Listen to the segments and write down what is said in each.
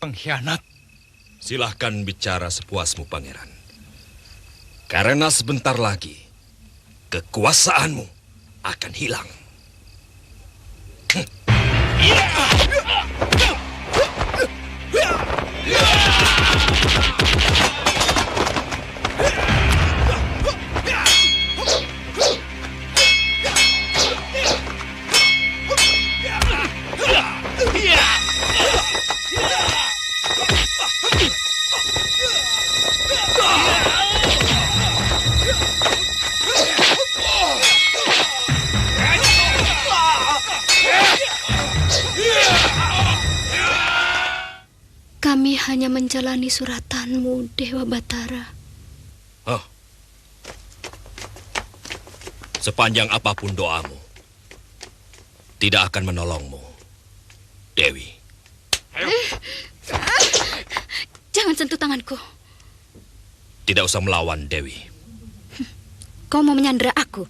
Pengkhianat. Silahkan bicara sepuasmu, Pangeran. Karena sebentar lagi kekuasaanmu akan hilang. Kami hanya menjalani suratanmu, Dewa Batara. Hah? Sepanjang apapun doamu, tidak akan menolongmu, Dewi. Jangan sentuh tanganku. Tidak usah melawan, Dewi. Kau mau menyandera aku?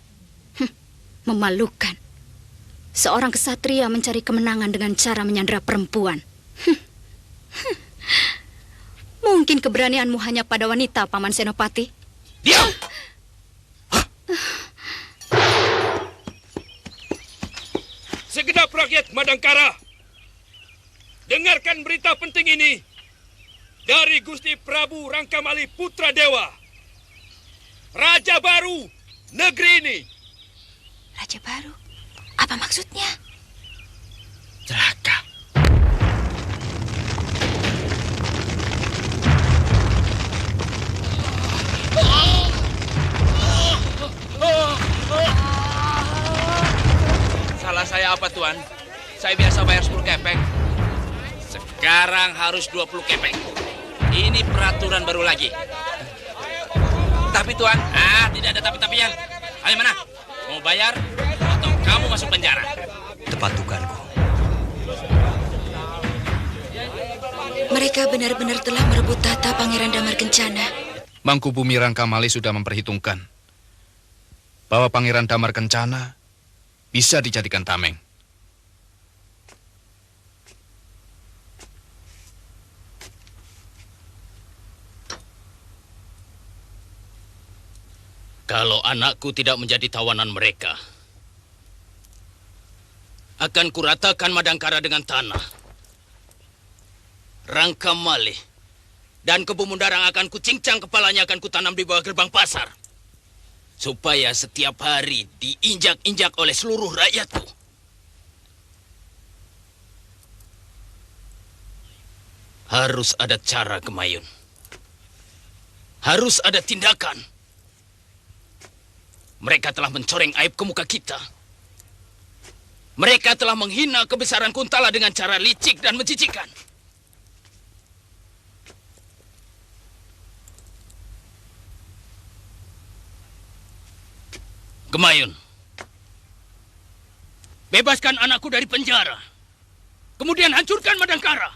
Memalukan. Seorang kesatria mencari kemenangan dengan cara menyandera perempuan. Mungkin keberanianmu hanya pada wanita, Paman Senopati. Diam! Segenap rakyat Madangkara, dengarkan berita penting ini dari Gusti Prabu Rangkamali Putra Dewa, Raja baru negeri ini. Raja baru? Apa maksudnya? Celaka. Salah saya apa, Tuan? Saya biasa bayar 10 kepeng. Sekarang harus 20 kepeng. Ini peraturan baru lagi. Tapi, Tuan, tidak ada tapi-tapian. Ayo mana? Mau bayar atau kamu masuk penjara? Tepat dugaanku. Mereka benar-benar telah merebut tahta Pangeran Damar Kencana. Mangkubumi Rangkamali sudah memperhitungkan bahwa Pangeran Damar Kencana bisa dijadikan tameng. Kalau anakku tidak menjadi tawanan mereka, akan kuratakan Madangkara dengan tanah. Rangkamali dan Kebu Mundarang akan kucincang kepalanya, akan kutanam di bawah gerbang pasar. Supaya setiap hari diinjak-injak oleh seluruh rakyatku. Harus ada cara, Gemayun. Harus ada tindakan. Mereka telah mencoreng aib ke muka kita. Mereka telah menghina kebesaran Kuntala dengan cara licik dan menjijikan. Gemayun, bebaskan anakku dari penjara. Kemudian hancurkan Madangkara.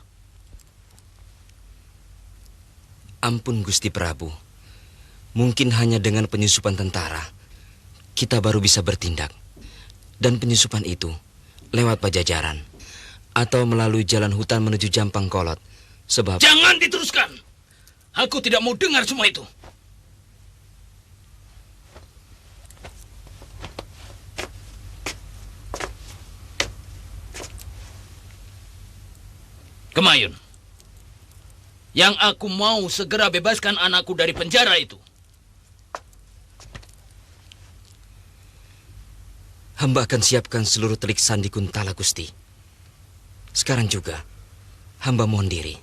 Ampun, Gusti Prabu. Mungkin hanya dengan penyusupan tentara kita baru bisa bertindak. Dan penyusupan itu lewat Pajajaran atau melalui jalan hutan menuju Jampang Kolot. Sebab... Jangan diteruskan. Aku tidak mau dengar semua itu. Gemayun, yang aku mau segera bebaskan anakku dari penjara itu. Hamba akan siapkan seluruh telik sandi Kuntala, Gusti. Sekarang juga, hamba mohon diri.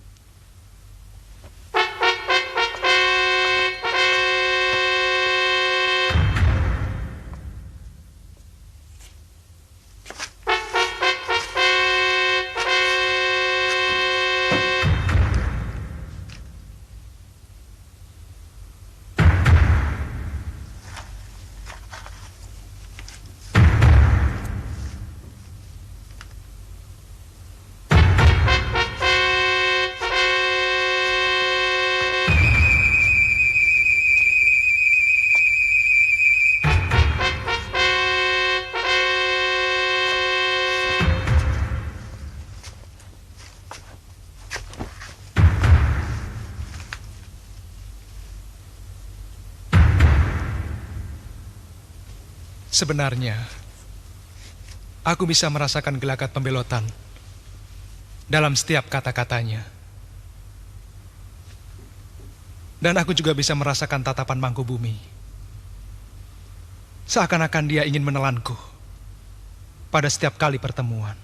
Sebenarnya, aku bisa merasakan gelagat pembelotan dalam setiap kata-katanya. Dan aku juga bisa merasakan tatapan Mangkubumi. Seakan-akan dia ingin menelanku pada setiap kali pertemuan.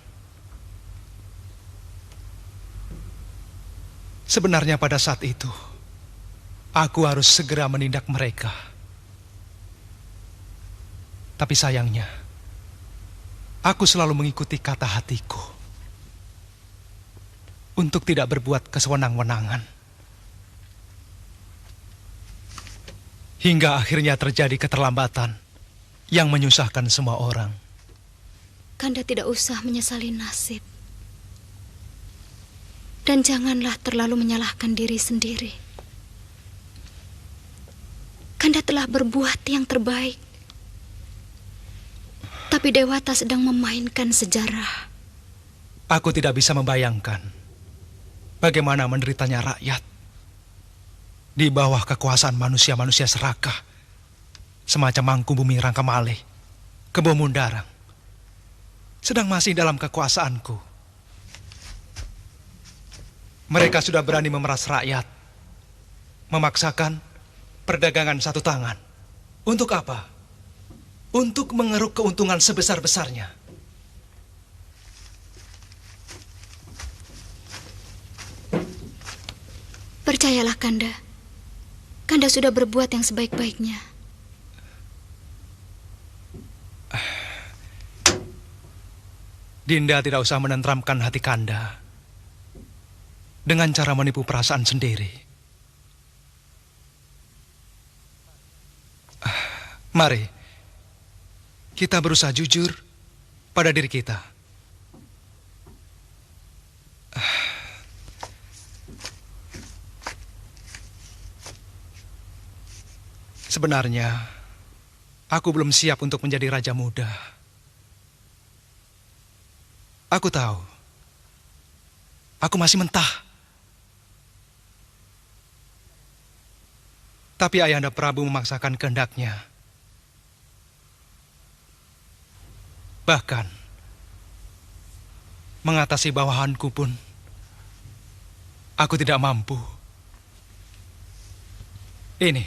Sebenarnya pada saat itu, aku harus segera menindak mereka. Tapi sayangnya, aku selalu mengikuti kata hatiku untuk tidak berbuat kesewenang-wenangan. Hingga akhirnya terjadi keterlambatan yang menyusahkan semua orang. Kanda tidak usah menyesali nasib. Dan janganlah terlalu menyalahkan diri sendiri. Kanda telah berbuat yang terbaik. Tapi Dewata sedang memainkan sejarah. Aku tidak bisa membayangkan bagaimana menderitanya rakyat di bawah kekuasaan manusia-manusia serakah semacam Mangkubumi Rangkamalih, Kebo Mundarang, sedang masih dalam kekuasaanku. Mereka sudah berani memeras rakyat, memaksakan perdagangan satu tangan. Untuk apa? Untuk mengeruk keuntungan sebesar-besarnya. Percayalah Kanda. Kanda sudah berbuat yang sebaik-baiknya. Dinda tidak usah menenteramkan hati Kanda dengan cara menipu perasaan sendiri. Mari, kita berusaha jujur pada diri kita. Sebenarnya, aku belum siap untuk menjadi raja muda. Aku tahu, aku masih mentah. Tapi Ayahanda Prabu memaksakan kehendaknya. Bahkan, mengatasi bawahanku pun, aku tidak mampu. Ini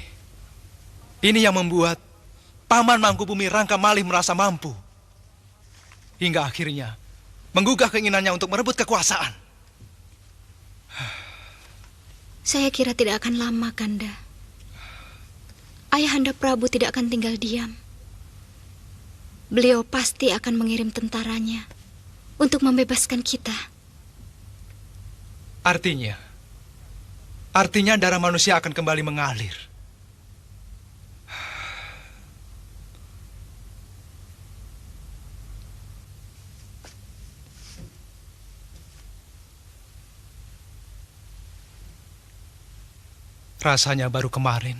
yang membuat Paman Mangkubumi Rangkamalih merasa mampu. Hingga akhirnya menggugah keinginannya untuk merebut kekuasaan. Saya kira tidak akan lama, Kanda. Ayahanda Prabu tidak akan tinggal diam. Beliau pasti akan mengirim tentaranya untuk membebaskan kita. Artinya darah manusia akan kembali mengalir. Rasanya baru kemarin,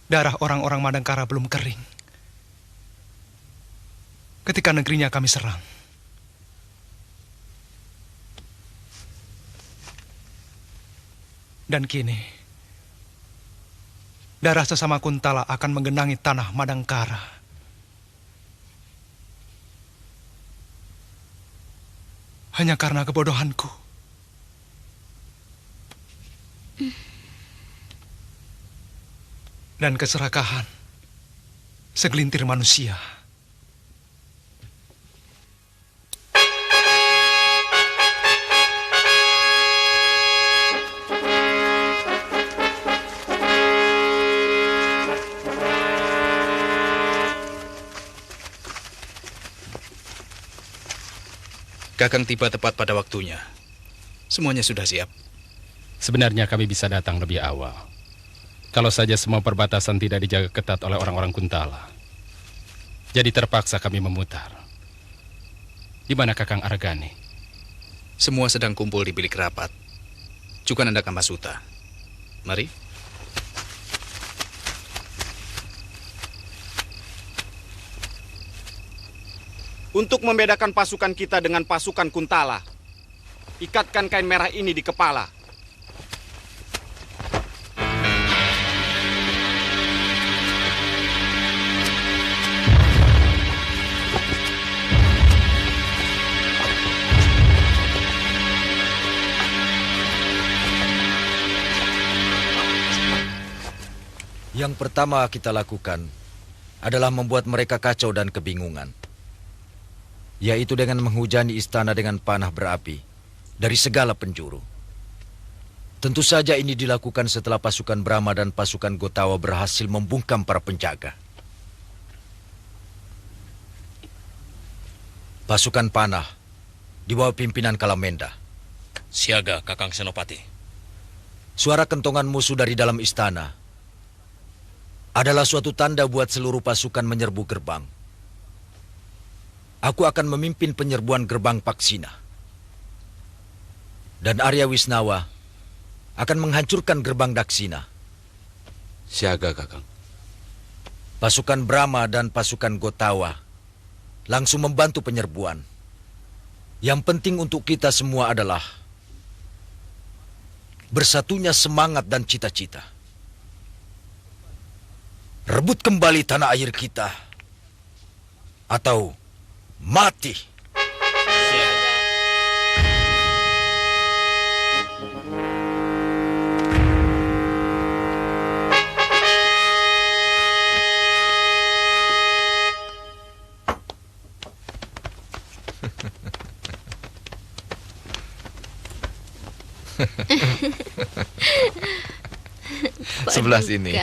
darah orang-orang Madangkara belum kering. Ketika negerinya kami serang. Dan kini, darah sesama Kuntala akan menggenangi tanah Madangkara. Hanya karena kebodohanku. Dan keserakahan segelintir manusia. Kakang tiba tepat pada waktunya. Semuanya sudah siap. Sebenarnya kami bisa datang lebih awal. Kalau saja semua perbatasan tidak dijaga ketat oleh orang-orang Kuntala. Jadi terpaksa kami memutar. Di mana Kakang Argani? Semua sedang kumpul di bilik rapat. Cukananda Kamasuta. Mari. Untuk membedakan pasukan kita dengan pasukan Kuntala, ikatkan kain merah ini di kepala. Yang pertama kita lakukan adalah membuat mereka kacau dan kebingungan, yaitu dengan menghujani istana dengan panah berapi dari segala penjuru. Tentu saja ini dilakukan setelah pasukan Brahma dan pasukan Gotawa berhasil membungkam para penjaga. Pasukan panah di bawah pimpinan Kalamenda. Siaga, Kakang Senopati. Suara kentongan musuh dari dalam istana adalah suatu tanda buat seluruh pasukan menyerbu gerbang. Aku akan memimpin penyerbuan gerbang Paksina. Dan Arya Wisnawa akan menghancurkan gerbang Daksina. Siaga, Kakang. Pasukan Brahma dan pasukan Gotawa langsung membantu penyerbuan. Yang penting untuk kita semua adalah bersatunya semangat dan cita-cita. Rebut kembali tanah air kita atau mati. Sebelah sini.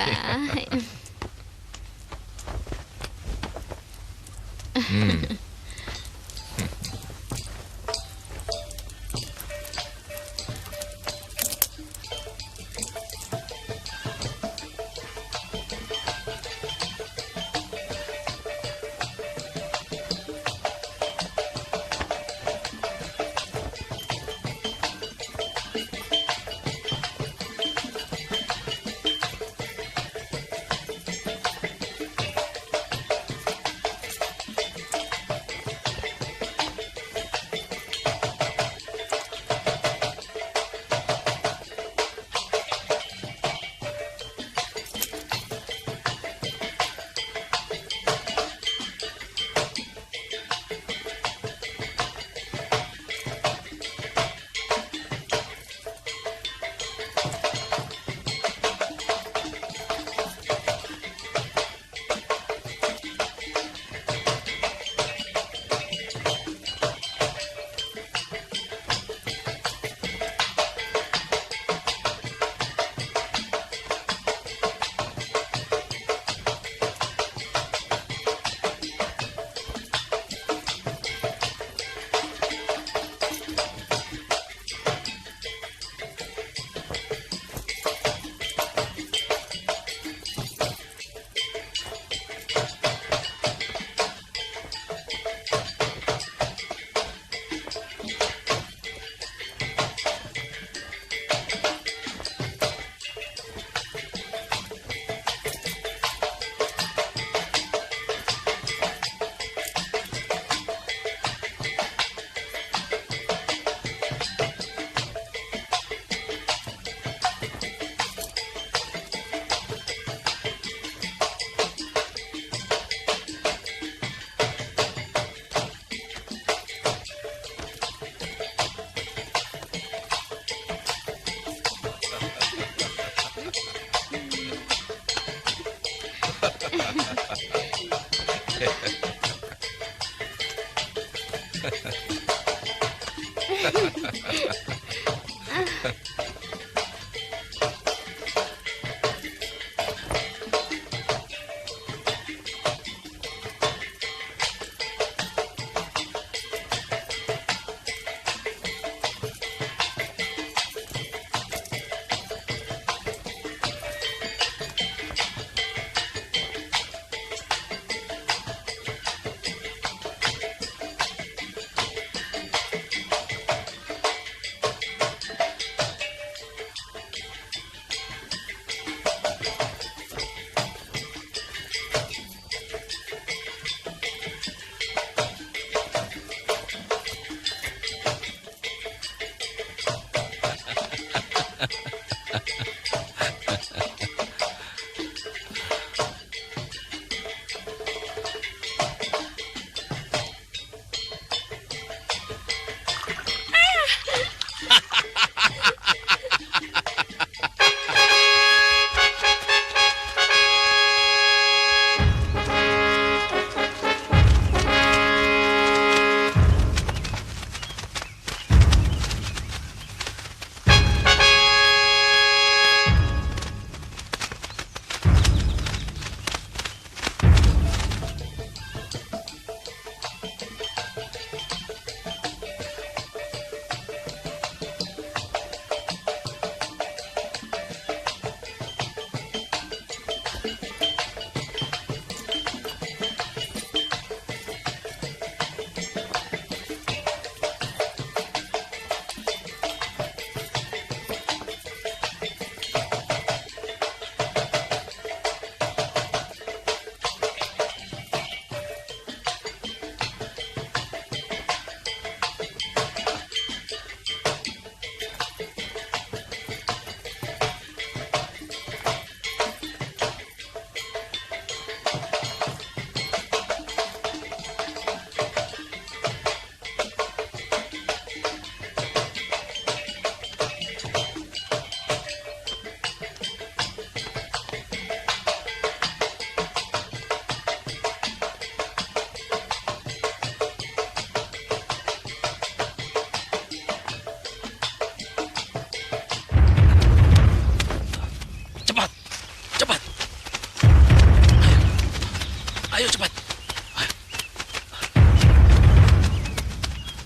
Ayo cepat.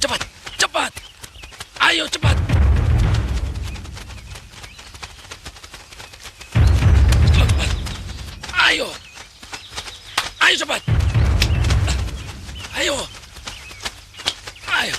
Cepat, cepat. Ayo cepat. Cepat. Ayo. Ayo cepat. Ayo. Ayo.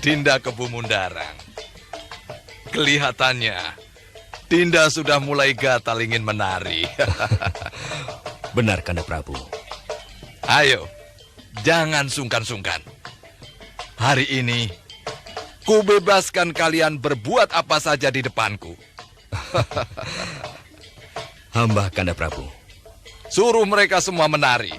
Dinda Kebu Mundarang. Kelihatannya Dinda sudah mulai gatal ingin menari. Benar, Kanda Prabu. Ayo, jangan sungkan-sungkan. Hari ini, ku bebaskan kalian berbuat apa saja di depanku. Hamba, Kanda Prabu. Suruh mereka semua menari.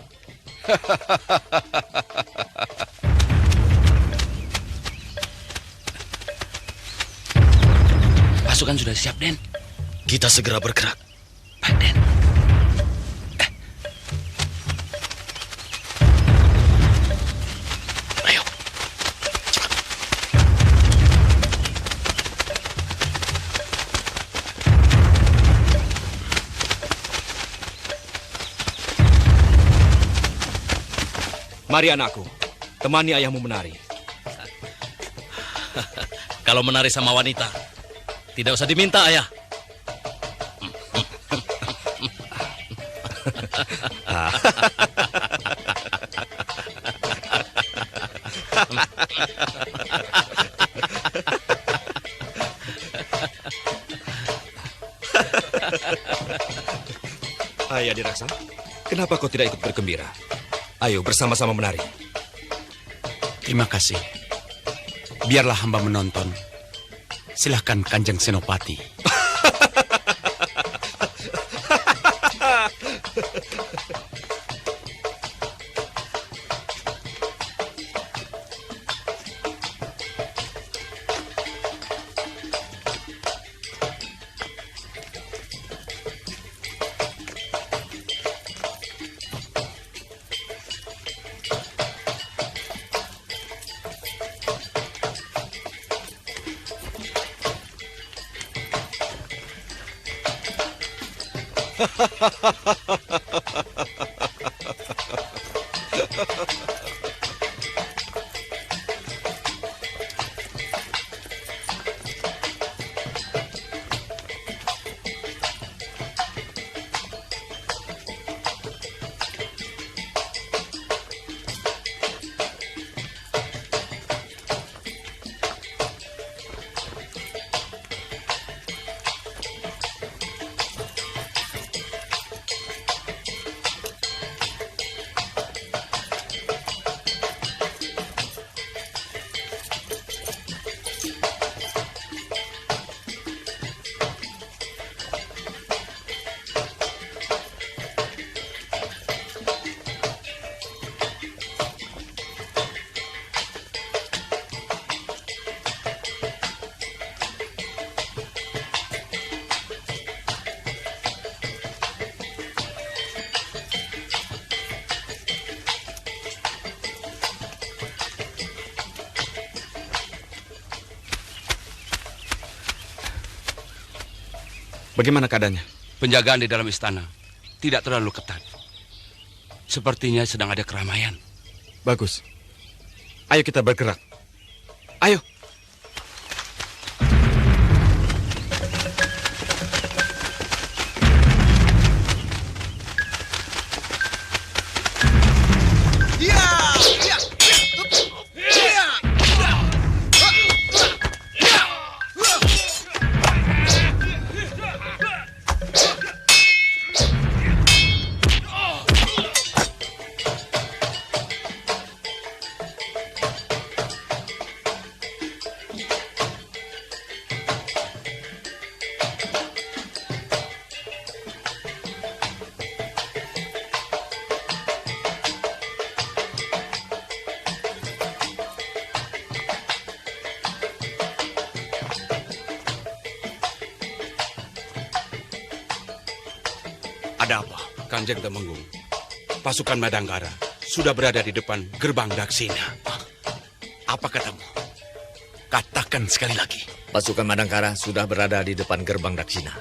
Pasukan sudah siap, Den. Kita segera bergerak. Baik, Den. Ayo. Cepat. Mari anakku, temani ayahmu menari. Kalau menari sama wanita, tidak usah diminta, ayah. Ayah Diraksa, kenapa kau tidak ikut bergembira? Ayo bersama-sama menari. Terima kasih. Biarlah hamba menonton. Silahkan Kanjeng Senopati. Bagaimana keadaannya? Penjagaan di dalam istana tidak terlalu ketat. Sepertinya sedang ada keramaian. Bagus. Ayo kita bergerak. Ayo. Ada apa? Kanjeng Temenggung, pasukan Madangkara sudah berada di depan gerbang Daksina. Apa katamu? Katakan sekali lagi. Pasukan Madangkara sudah berada di depan gerbang Daksina.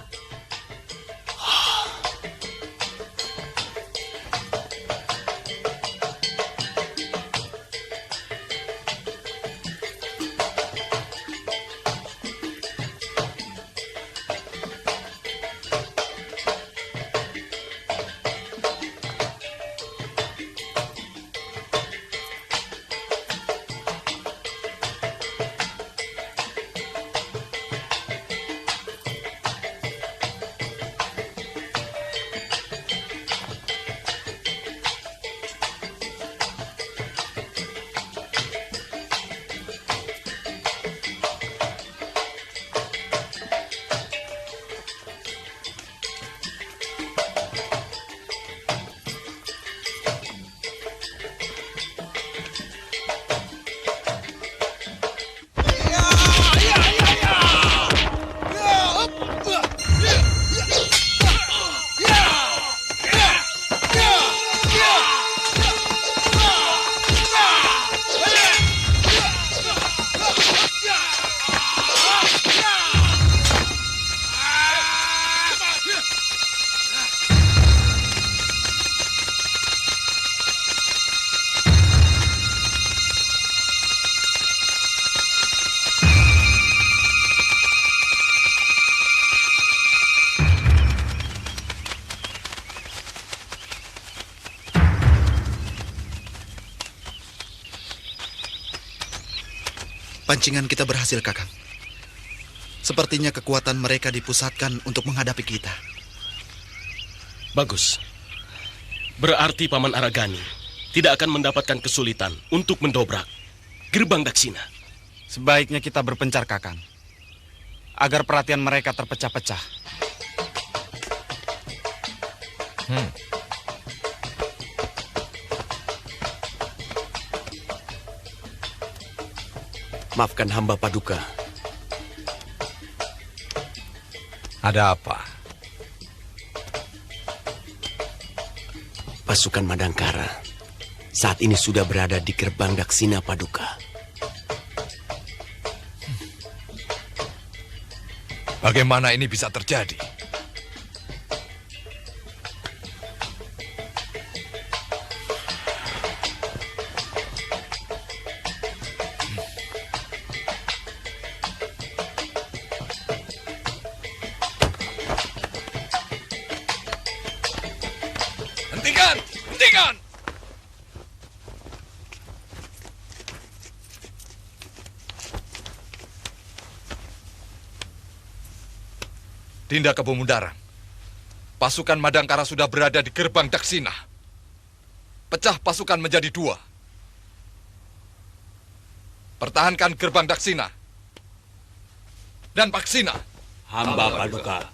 Pancingan kita berhasil, Kakang. Sepertinya kekuatan mereka dipusatkan untuk menghadapi kita. Bagus. Berarti Paman Aragani tidak akan mendapatkan kesulitan untuk mendobrak gerbang Daksina. Sebaiknya kita berpencar, Kakang, agar perhatian mereka terpecah-pecah. Maafkan hamba Paduka. Ada apa? Pasukan Madangkara saat ini sudah berada di gerbang Daksina, Paduka. Bagaimana ini bisa terjadi? Hentikan! Dinda Kebu Mundarang, pasukan Madangkara sudah berada di gerbang Daksina. Pecah pasukan menjadi 2. Pertahankan gerbang Daksina dan Paksina. Hamba Paduka.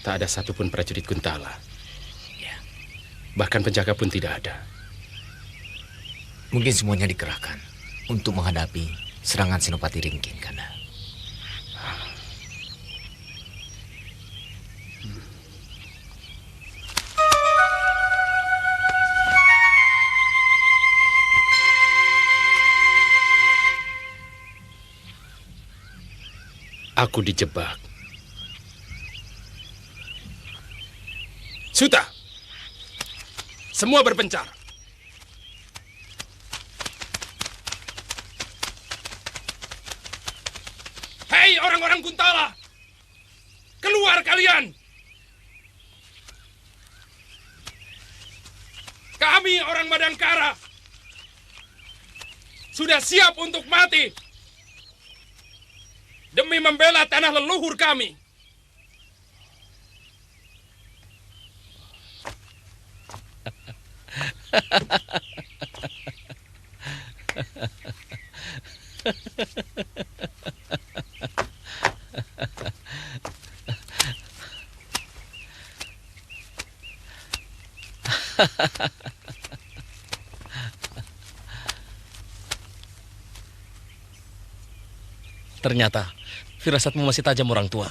Tak ada satupun prajurit Kuntala. Bahkan penjaga pun tidak ada. Mungkin semuanya dikerahkan untuk menghadapi serangan Senopati Ringkin, Kanda. Aku dijebak. Suta! Semua berpencar. Hei orang-orang Kuntala! Keluar kalian! Kami orang Madangkara sudah siap untuk mati demi membela tanah leluhur kami. Ternyata firasatmu masih tajam, orang tua.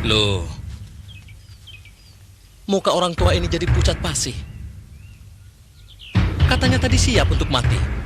Loh, muka orang tua ini jadi pucat pasi. Katanya tadi siap untuk mati.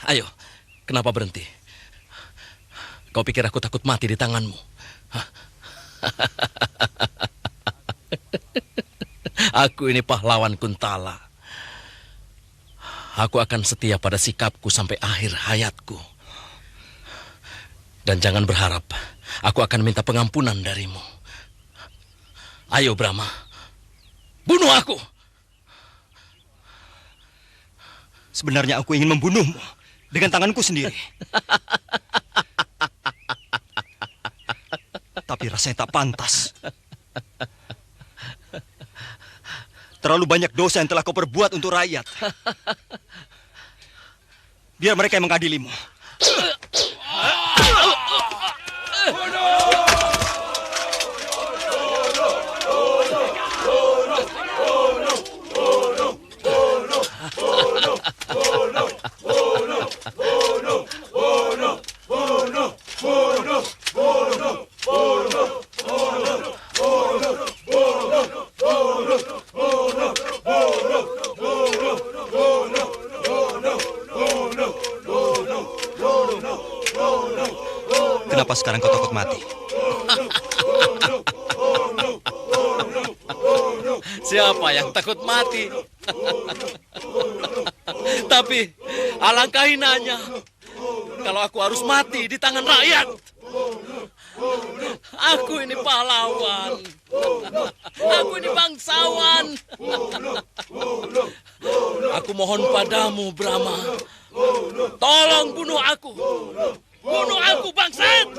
Ayo, kenapa berhenti? Kau pikir aku takut mati di tanganmu? Aku ini pahlawan Kuntala. Aku akan setia pada sikapku sampai akhir hayatku. Dan jangan berharap aku akan minta pengampunan darimu. Ayo Brahma, bunuh aku. Sebenarnya aku ingin membunuhmu dengan tanganku sendiri. Tapi rasanya tak pantas. Terlalu banyak dosa yang telah kau perbuat untuk rakyat. Biar mereka yang mengadilimu. Bunuh! Mengapa sekarang kau takut mati? Siapa yang takut mati? Tapi alangkah hinanya kalau aku harus mati di tangan rakyat. Aku ini pahlawan. Aku ini bangsawan. Aku mohon padamu, Brahma. Tolong bunuh aku. Bunuh aku, bangsat!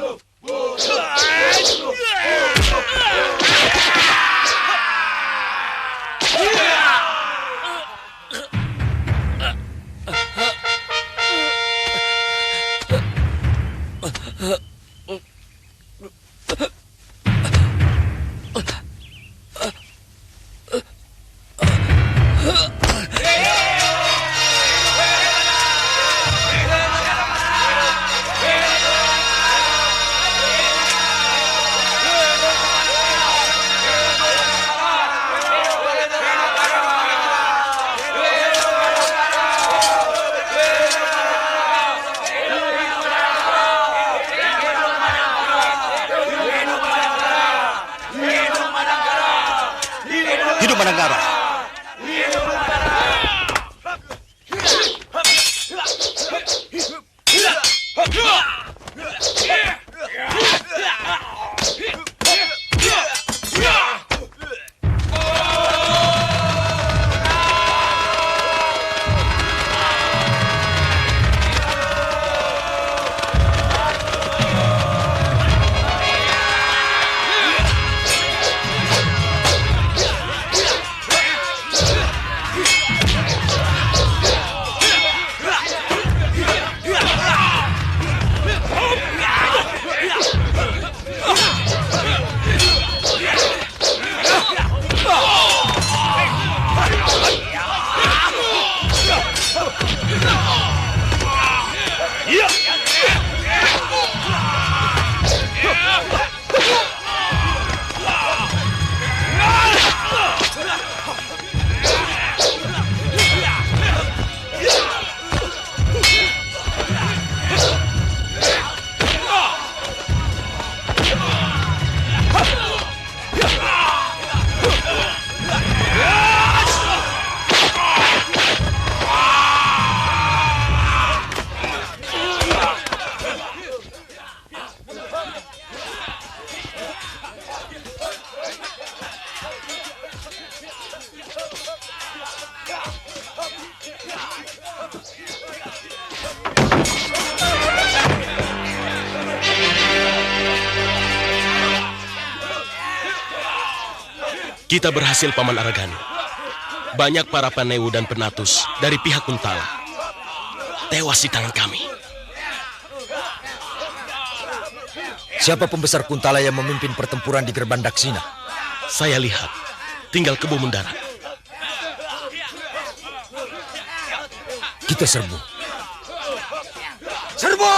Hidup Madangkara! Kita berhasil, Paman Aragani. Banyak para Panewu dan Penatus dari pihak Kuntala tewas di tangan kami. Siapa pembesar Kuntala yang memimpin pertempuran di Gerbang Daksina? Saya lihat, tinggal Kebu Mundara. Kita serbu. Serbu!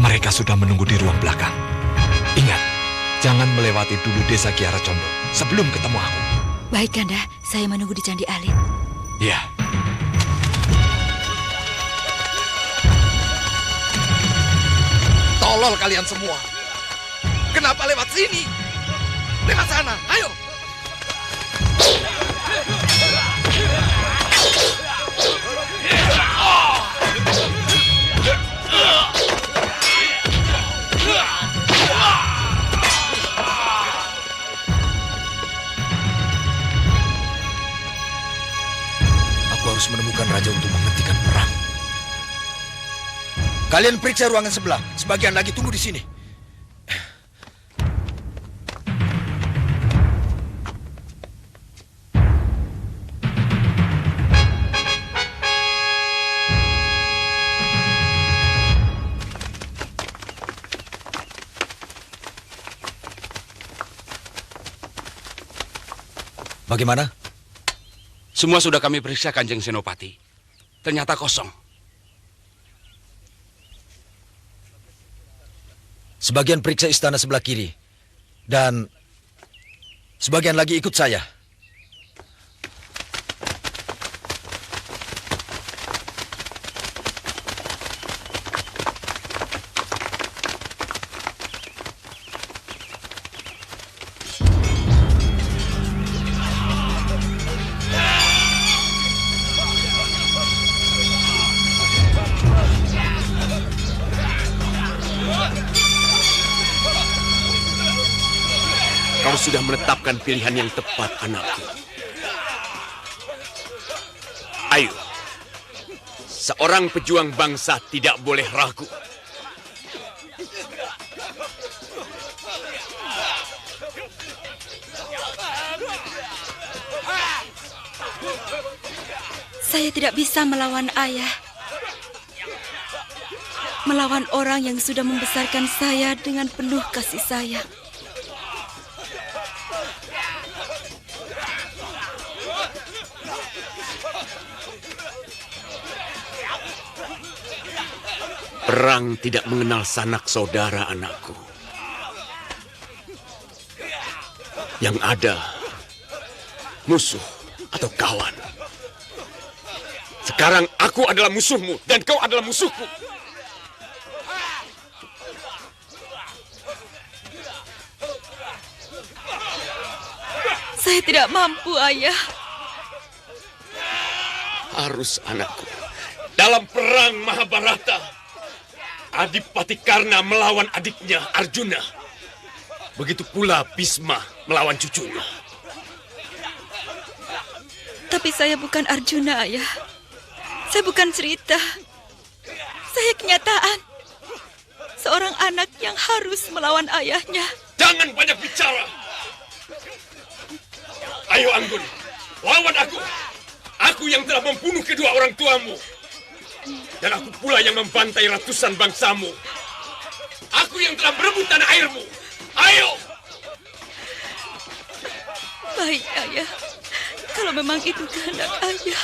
Mereka sudah menunggu di ruang belakang. Ingat, jangan melewati dulu desa Kiara Condong sebelum ketemu aku. Baik, Kanda. Saya menunggu di Candi Alit. Ya. Tolol kalian semua. Kenapa lewat sini? Lewat sana, ayo. memerlukan raja untuk menghentikan perang. Kalian periksa ruangan sebelah. Sebagian lagi tunggu di sini. Bagaimana? Semua sudah kami periksa, Kanjeng Senopati. Ternyata kosong. Sebagian periksa istana sebelah kiri. Dan sebagian lagi ikut saya. Kau sudah menetapkan pilihan yang tepat, anakku. Ayo, seorang pejuang bangsa tidak boleh ragu. Saya tidak bisa melawan ayah. Melawan orang yang sudah membesarkan saya dengan penuh kasih sayang. Perang tidak mengenal sanak saudara, anakku. Yang ada, musuh atau kawan. Sekarang aku adalah musuhmu dan kau adalah musuhku. Saya tidak mampu, ayah. Harus, anakku. Dalam perang Mahabharata, Adipati Karna melawan adiknya Arjuna. Begitu pula Bhisma melawan cucunya. Tapi saya bukan Arjuna, ayah. Saya bukan cerita. Saya kenyataan. Seorang anak yang harus melawan ayahnya. Jangan banyak bicara. Ayo Anggun, lawan aku. Aku yang telah membunuh kedua orang tuamu. Dan aku pula yang membantai ratusan bangsamu. Aku yang telah berebut tanah airmu. Ayo! Baik, ayah. Kalau memang itu kehendak ayah.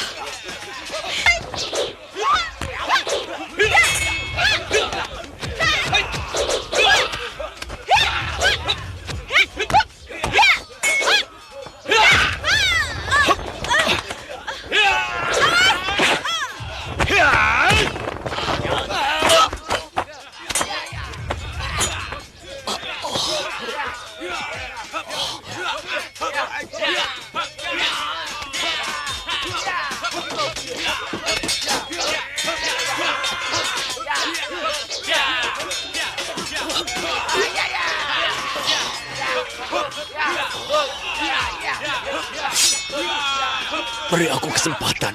Beri aku kesempatan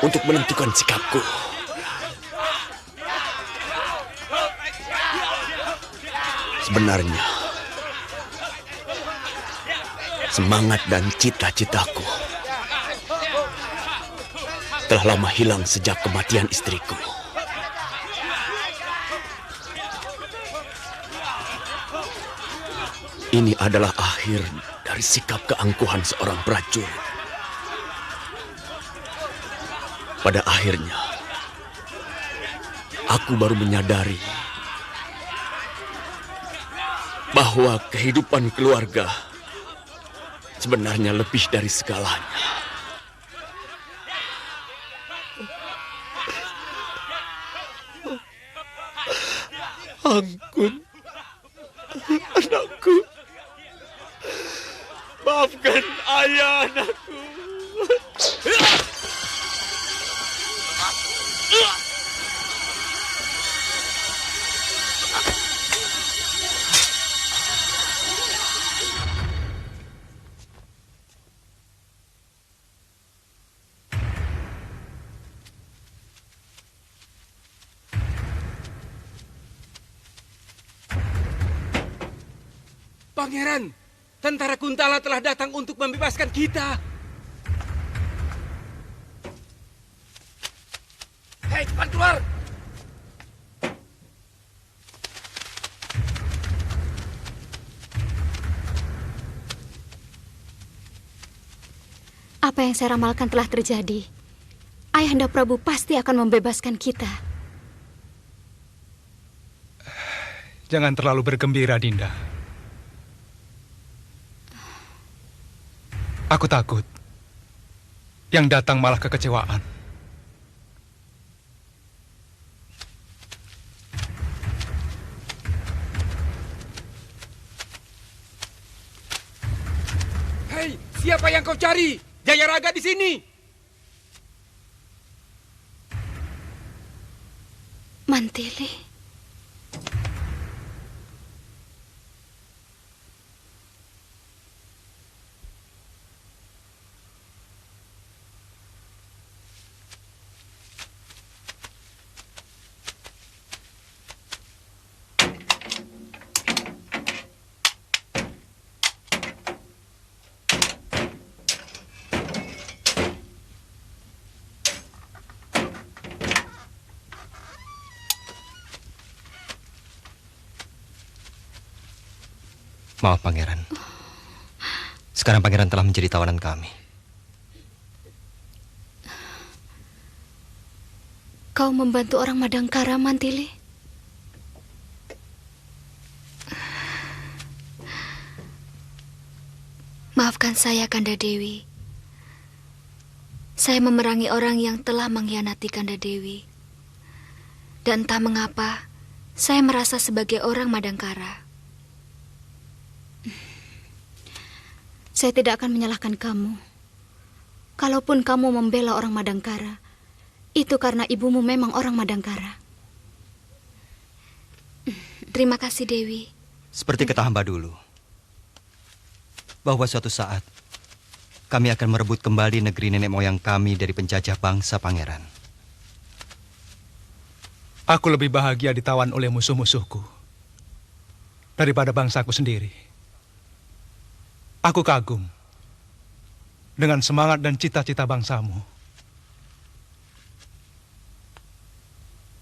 untuk menentukan sikapku. Sebenarnya, semangat dan cita-citaku telah lama hilang sejak kematian istriku. Ini adalah akhir dari sikap keangkuhan seorang prajurit. Pada akhirnya, aku baru menyadari bahwa kehidupan keluarga sebenarnya lebih dari segalanya. Anggun, anakku. Maafkan ayah, anakku. Pangeran, tentara Kuntala telah datang untuk membebaskan kita. Hei, cepat keluar! Apa yang saya ramalkan telah terjadi. Ayahanda Prabu pasti akan membebaskan kita. Jangan terlalu bergembira, Dinda. Aku takut. Yang datang malah kekecewaan. Hei, siapa yang kau cari? Jayaraga di sini. Mantili. Maaf, Pangeran. Sekarang Pangeran telah menjadi tawanan kami. Kau membantu orang Madangkara, Mantili? Maafkan saya, Kanda Dewi. Saya memerangi orang yang telah mengkhianati Kanda Dewi. Dan entah mengapa, saya merasa sebagai orang Madangkara. Saya tidak akan menyalahkan kamu. Kalaupun kamu membela orang Madangkara, itu karena ibumu memang orang Madangkara. Terima kasih, Dewi. Seperti kata hamba dulu, bahwa suatu saat kami akan merebut kembali negeri nenek moyang kami dari penjajah bangsa Pangeran. Aku lebih bahagia ditawan oleh musuh-musuhku daripada bangsaku sendiri. Aku kagum dengan semangat dan cita-cita bangsamu.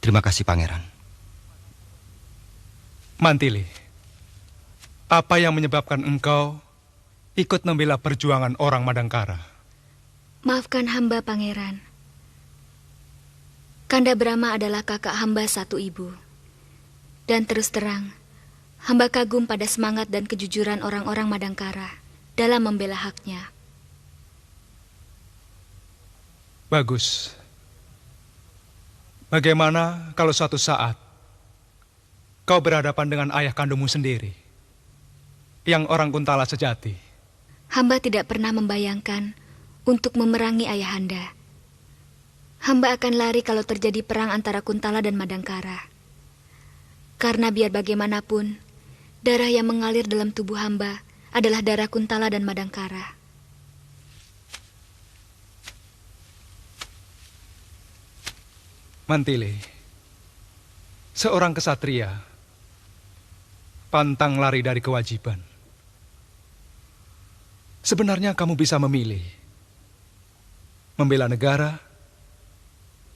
Terima kasih, Pangeran. Mantili, apa yang menyebabkan engkau ikut membela perjuangan orang Madangkara? Maafkan hamba, Pangeran. Kanda Brahma adalah kakak hamba satu ibu. Dan terus terang, hamba kagum pada semangat dan kejujuran orang-orang Madangkara dalam membela haknya. Bagus. Bagaimana kalau suatu saat kau berhadapan dengan ayah kandungmu sendiri, yang orang Kuntala sejati? Hamba tidak pernah membayangkan untuk memerangi ayahanda. Hamba akan lari kalau terjadi perang antara Kuntala dan Madangkara. Karena biar bagaimanapun, darah yang mengalir dalam tubuh hamba adalah darah Kuntala dan Madangkara. Mantili, seorang kesatria pantang lari dari kewajiban. Sebenarnya kamu bisa memilih membela negara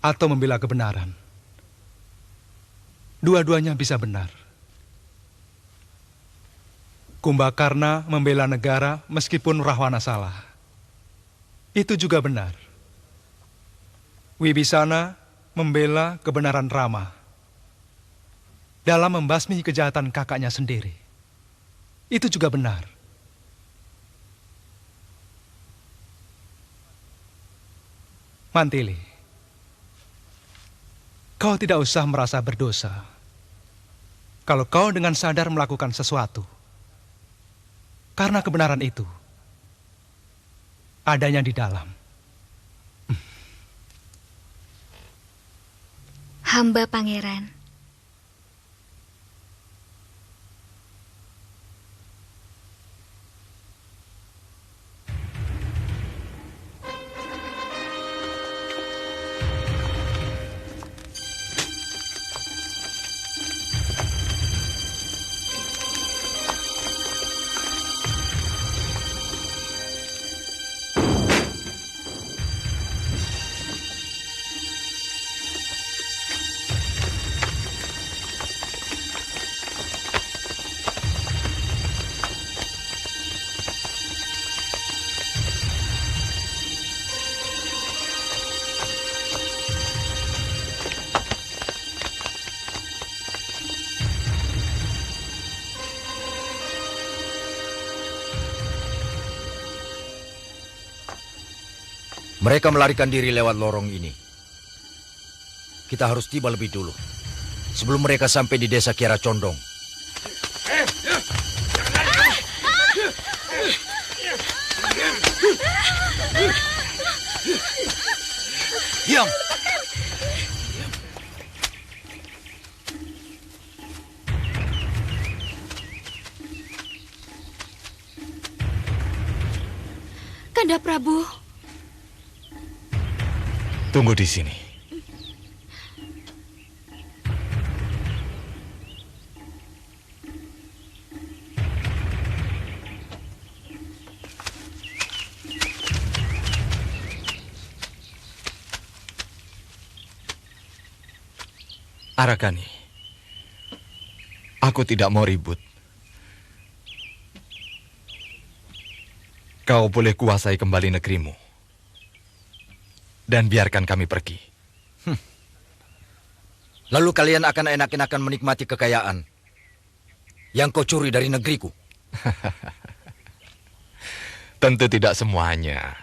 atau membela kebenaran. Dua-duanya bisa benar. Kumbakarna membela negara meskipun Rahwana salah. Itu juga benar. Wibisana membela kebenaran Rama dalam membasmi kejahatan kakaknya sendiri. Itu juga benar. Mantili, kau tidak usah merasa berdosa kalau kau dengan sadar melakukan sesuatu. Karena kebenaran itu adanya di dalam. Hamba Pangeran. Mereka melarikan diri lewat lorong ini. Kita harus tiba lebih dulu, sebelum mereka sampai di desa Kiara Condong. Diam! Kanda Prabu. Tunggu di sini. Arakani, aku tidak mau ribut. Kau boleh kuasai kembali negerimu. Dan biarkan kami pergi. Lalu kalian akan enak-enakan menikmati kekayaan yang kau curi dari negeriku. Tentu tidak semuanya.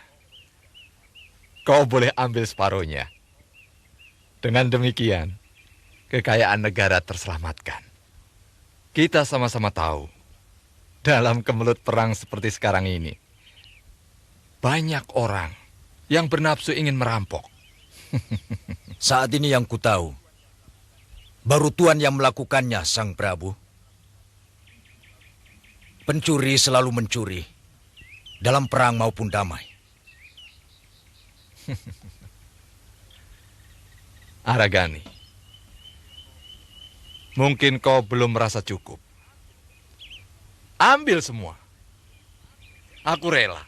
Kau boleh ambil separuhnya. Dengan demikian, kekayaan negara terselamatkan. Kita sama-sama tahu, dalam kemelut perang seperti sekarang ini, banyak orang yang bernafsu ingin merampok. Saat ini yang ku tahu, baru Tuan yang melakukannya, Sang Prabu. Pencuri selalu mencuri, dalam perang maupun damai. Aragani, mungkin kau belum merasa cukup. Ambil semua. Aku rela.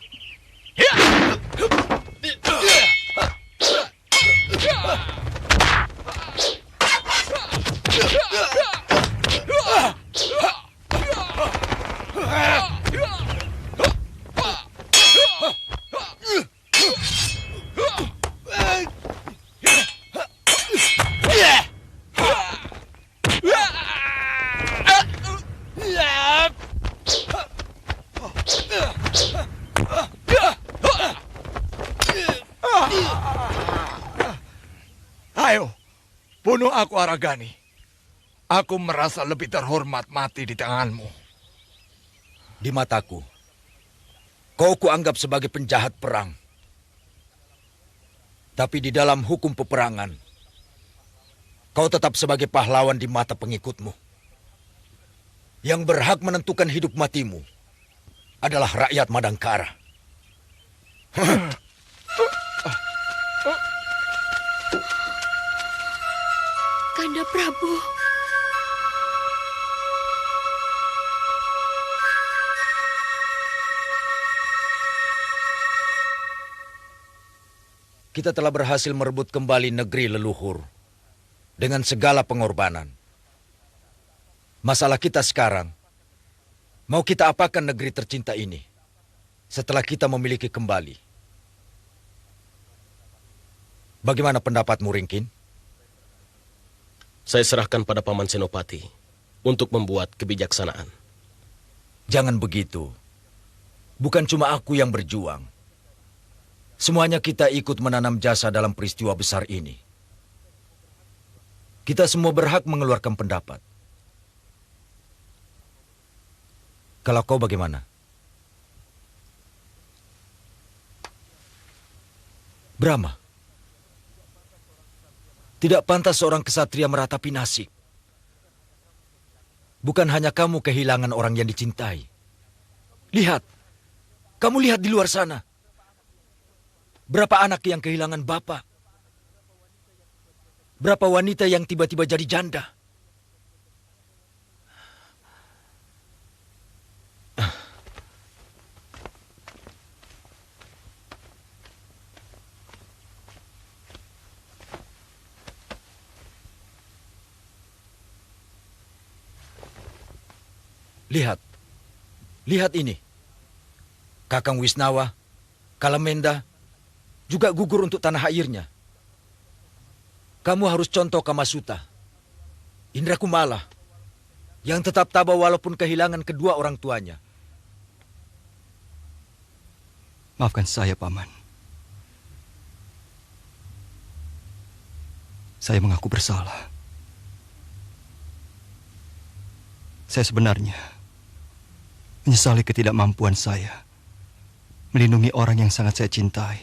Ayo, bunuh aku Aragani. Aku merasa lebih terhormat mati di tanganmu. Di mataku, kau kuanggap sebagai penjahat perang. Tapi di dalam hukum peperangan, kau tetap sebagai pahlawan di mata pengikutmu. Yang berhak menentukan hidup matimu adalah rakyat Madangkara. Kanda Prabu. Kita telah berhasil merebut kembali negeri leluhur dengan segala pengorbanan. Masalah kita sekarang, mau kita apakan negeri tercinta ini setelah kita memiliki kembali? Bagaimana pendapatmu, Ringkin? Saya serahkan pada Paman Senopati untuk membuat kebijaksanaan. Jangan begitu. Bukan cuma aku yang berjuang. Semuanya kita ikut menanam jasa dalam peristiwa besar ini. Kita semua berhak mengeluarkan pendapat. Kalau kau bagaimana? Brahma, tidak pantas seorang kesatria meratapi nasib. Bukan hanya kamu kehilangan orang yang dicintai. Lihat, kamu lihat di luar sana. Berapa anak yang kehilangan bapak? Berapa wanita yang tiba-tiba jadi janda? Lihat. Lihat ini. Kakang Wisnawa, Kalamenda, juga gugur untuk tanah airnya. Kamu harus contoh Kamasuta, Indra Kumala, yang tetap tabah walaupun kehilangan kedua orang tuanya. Maafkan saya, Paman. Saya mengaku bersalah. Saya sebenarnya menyesali ketidakmampuan saya melindungi orang yang sangat saya cintai.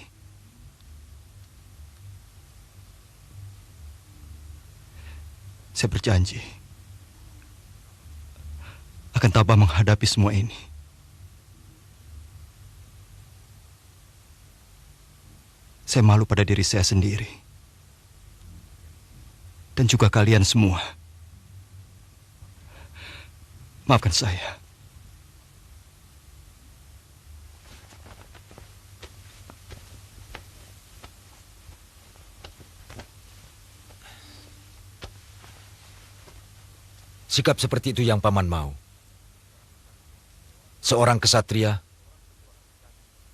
Saya berjanji akan tabah menghadapi semua ini. Saya malu pada diri saya sendiri. Dan juga kalian semua. Maafkan saya. Sikap seperti itu yang Paman mau. Seorang kesatria,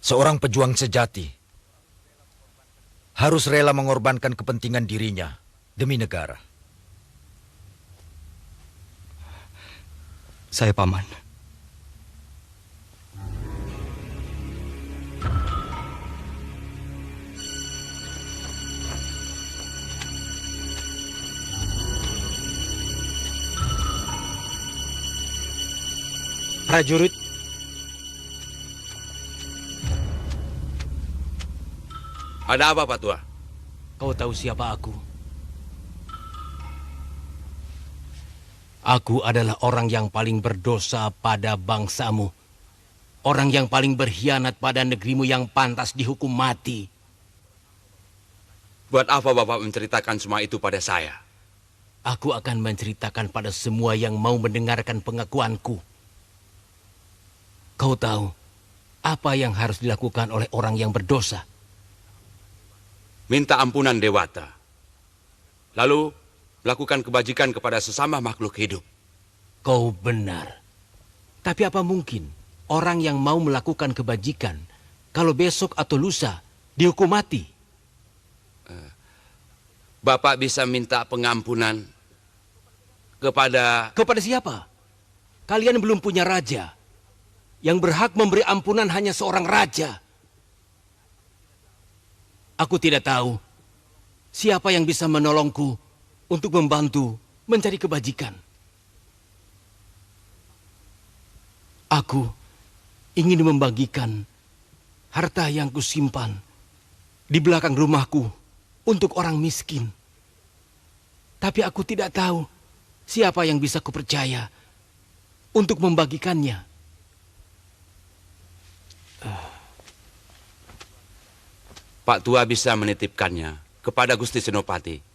seorang pejuang sejati, harus rela mengorbankan kepentingan dirinya demi negara. Saya Paman. Prajurit, ada apa, Pak Tua? Kau tahu siapa aku? Aku adalah orang yang paling berdosa pada bangsamu. Orang yang paling berkhianat pada negerimu yang pantas dihukum mati. Buat apa Bapak menceritakan semua itu pada saya? Aku akan menceritakan pada semua yang mau mendengarkan pengakuanku. Kau tahu apa yang harus dilakukan oleh orang yang berdosa? Minta ampunan Dewata. Lalu melakukan kebajikan kepada sesama makhluk hidup. Kau benar. Tapi apa mungkin orang yang mau melakukan kebajikan kalau besok atau lusa dihukum mati? Bapak bisa minta pengampunan kepada... Kepada siapa? Kalian belum punya raja. Yang berhak memberi ampunan hanya seorang raja. Aku tidak tahu siapa yang bisa menolongku untuk membantu mencari kebajikan. Aku ingin membagikan harta yang kusimpan di belakang rumahku untuk orang miskin. Tapi aku tidak tahu siapa yang bisa kupercaya untuk membagikannya. Pak Tua bisa menitipkannya kepada Gusti Senopati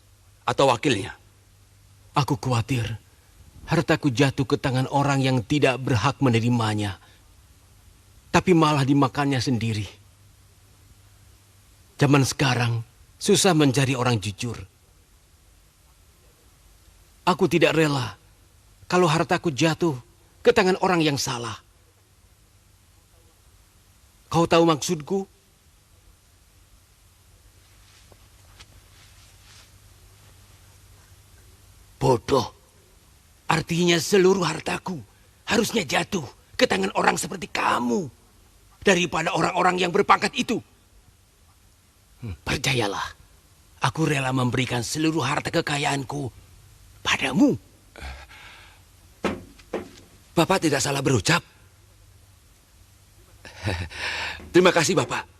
atau wakilnya. Aku khawatir hartaku jatuh ke tangan orang yang tidak berhak menerimanya, tapi malah dimakannya sendiri. Zaman sekarang susah mencari orang jujur. Aku tidak rela kalau hartaku jatuh ke tangan orang yang salah. Kau tahu maksudku? Bodoh. Artinya seluruh hartaku harusnya jatuh ke tangan orang seperti kamu daripada orang-orang yang berpangkat itu. Percayalah, aku rela memberikan seluruh harta kekayaanku padamu. Bapak tidak salah berucap. Terima kasih, Bapak.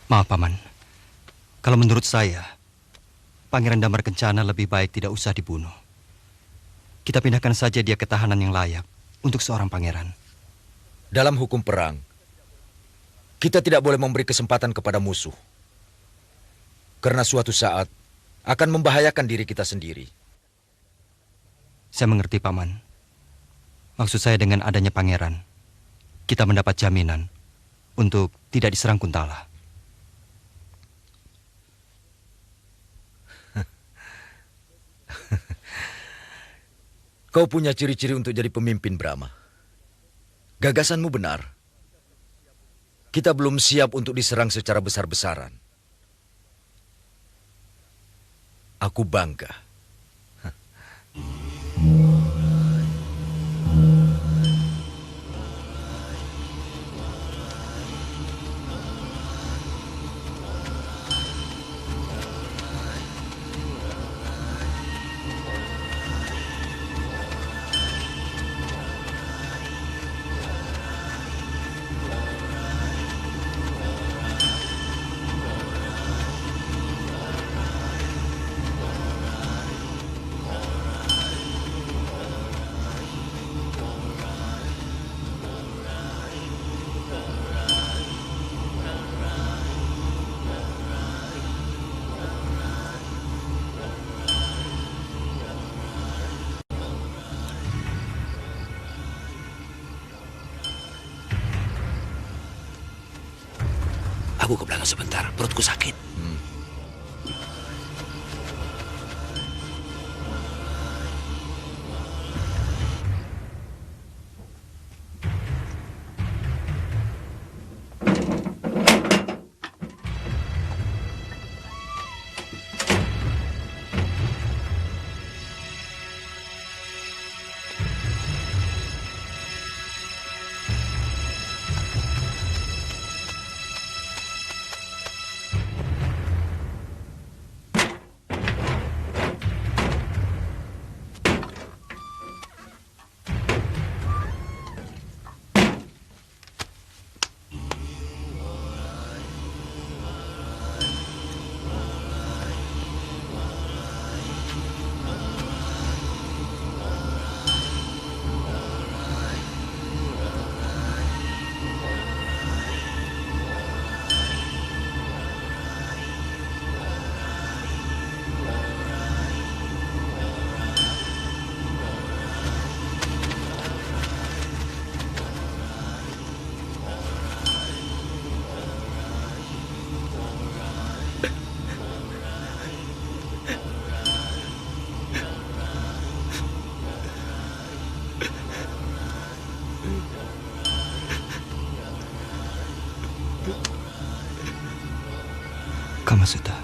Maaf, Paman. Kalau menurut saya, Pangeran Damar Kencana lebih baik tidak usah dibunuh. Kita pindahkan saja dia ke tahanan yang layak untuk seorang pangeran. Dalam hukum perang, kita tidak boleh memberi kesempatan kepada musuh. Karena suatu saat akan membahayakan diri kita sendiri. Saya mengerti, Paman. Maksud saya dengan adanya pangeran, kita mendapat jaminan untuk tidak diserang Kuntala. Kau punya ciri-ciri untuk jadi pemimpin, Brahma. Gagasanmu benar. Kita belum siap untuk diserang secara besar-besaran. Aku bangga. Aku ke belakang sebentar, perutku sakit. Kamasuta.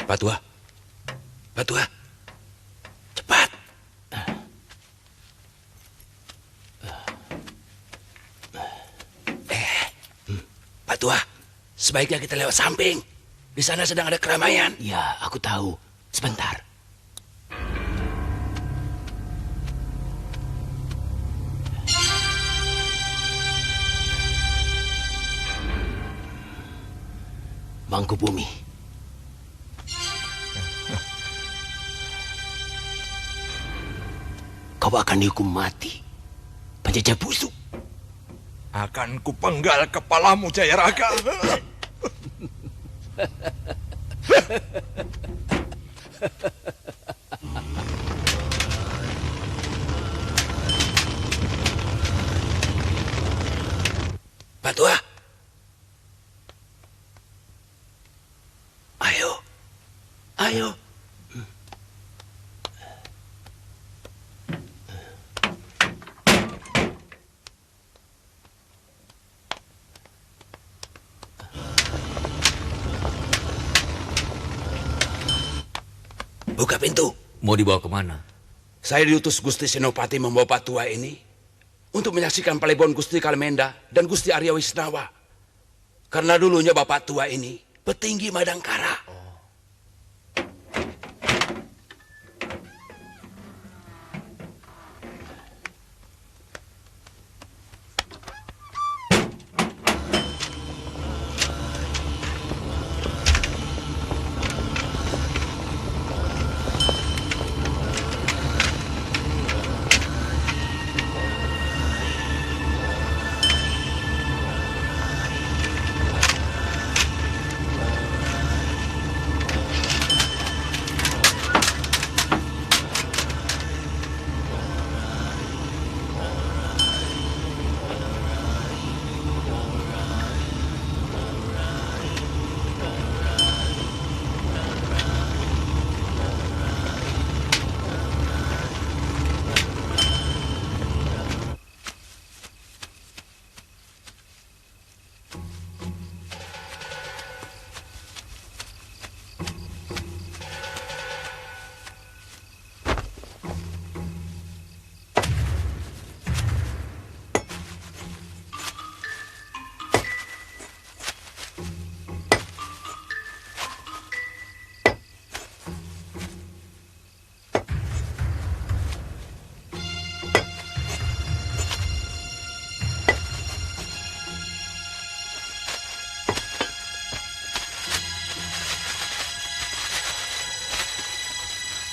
Patua. Patua. Cepat. Patua, sebaiknya kita lewat samping. Di sana sedang ada keramaian. Ya, aku tahu. Sebentar. Mangku Bumi. Kau akan dihukum mati. Penjajah busuk. Akan kupenggal kepalamu, Jayaraga. Patua. Ayo. Ayo. Buka pintu. Mau dibawa kemana? Saya diutus Gusti Senopati membawa Patua ini untuk menyaksikan palebon Gusti Kalemenda dan Gusti Arya Wisnawa. Karena dulunya Bapak tua ini petinggi Madangkara.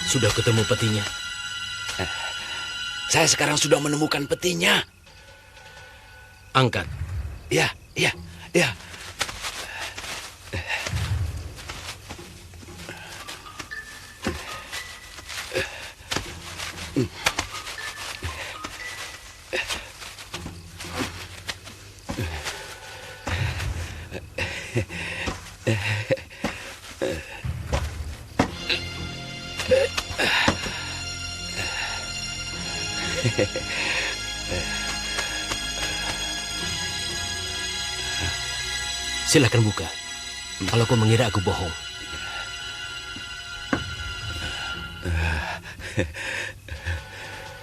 Sudah ketemu petinya? Saya sekarang sudah menemukan petinya. Angkat. Ya, ya, ya. Silakan buka. Kalau kau mengira aku bohong.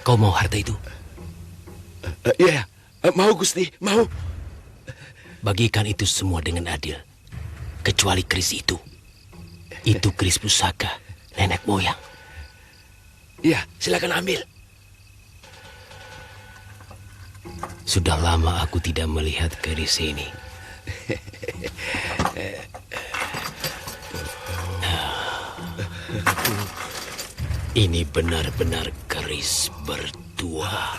Kau mau harta itu? Iya, mau Gusti, mau. Bagikan itu semua dengan adil. Kecuali keris itu. Itu keris pusaka nenek moyang. Iya, silakan ambil. Sudah lama aku tidak melihat keris ini. Ini benar-benar keris bertuah.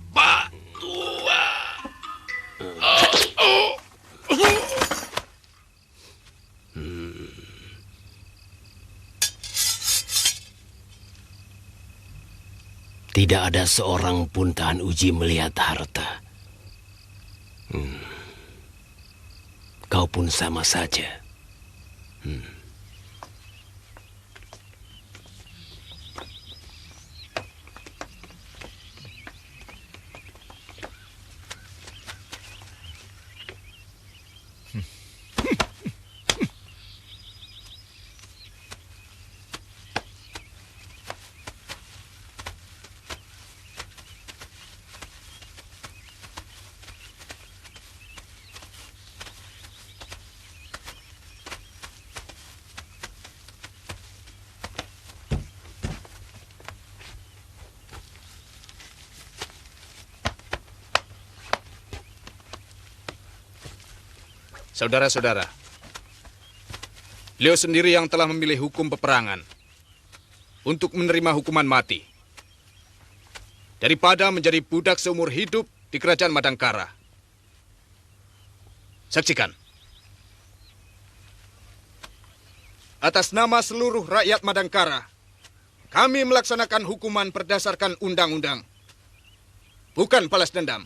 Pak tua. Tidak ada seorang pun tahan uji melihat harta. Kau pun sama saja. Saudara-saudara, beliau sendiri yang telah memilih hukum peperangan untuk menerima hukuman mati daripada menjadi budak seumur hidup di kerajaan Madangkara. Saksikan. Atas nama seluruh rakyat Madangkara, kami melaksanakan hukuman berdasarkan undang-undang, bukan balas dendam.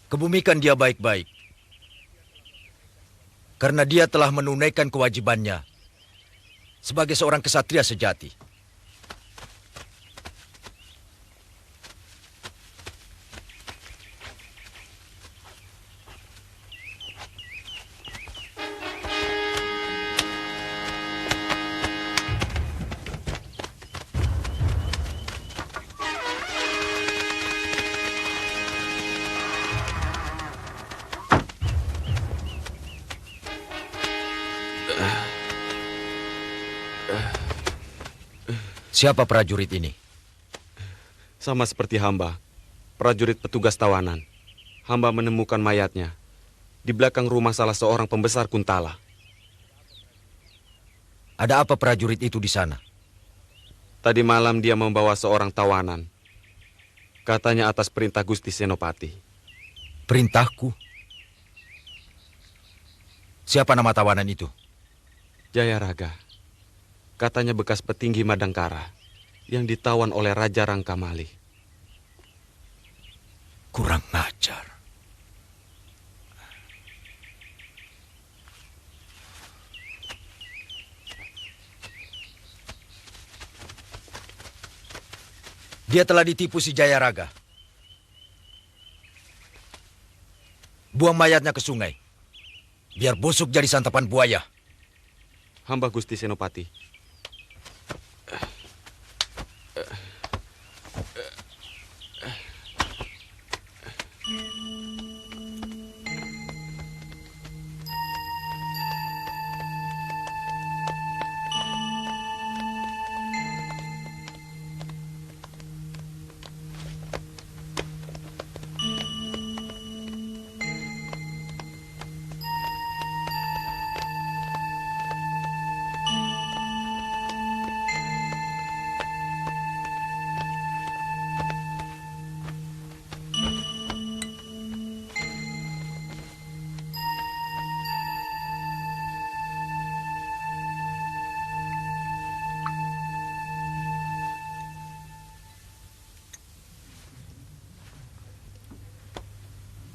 Kebumikan dia baik-baik. Karena dia telah menunaikan kewajibannya sebagai seorang kesatria sejati. Siapa prajurit ini? Sama seperti hamba, prajurit petugas tawanan. Hamba menemukan mayatnya di belakang rumah salah seorang pembesar Kuntala. Ada apa prajurit itu di sana? Tadi malam dia membawa seorang tawanan. Katanya atas perintah Gusti Senopati. Perintahku? Siapa nama tawanan itu? Jayaraga. Katanya bekas petinggi Madangkara yang ditawan oleh Raja Rangkamali. Kurang ajar. Dia telah ditipu si Jayaraga. Buang mayatnya ke sungai. Biar busuk jadi santapan buaya. Hamba Gusti Senopati.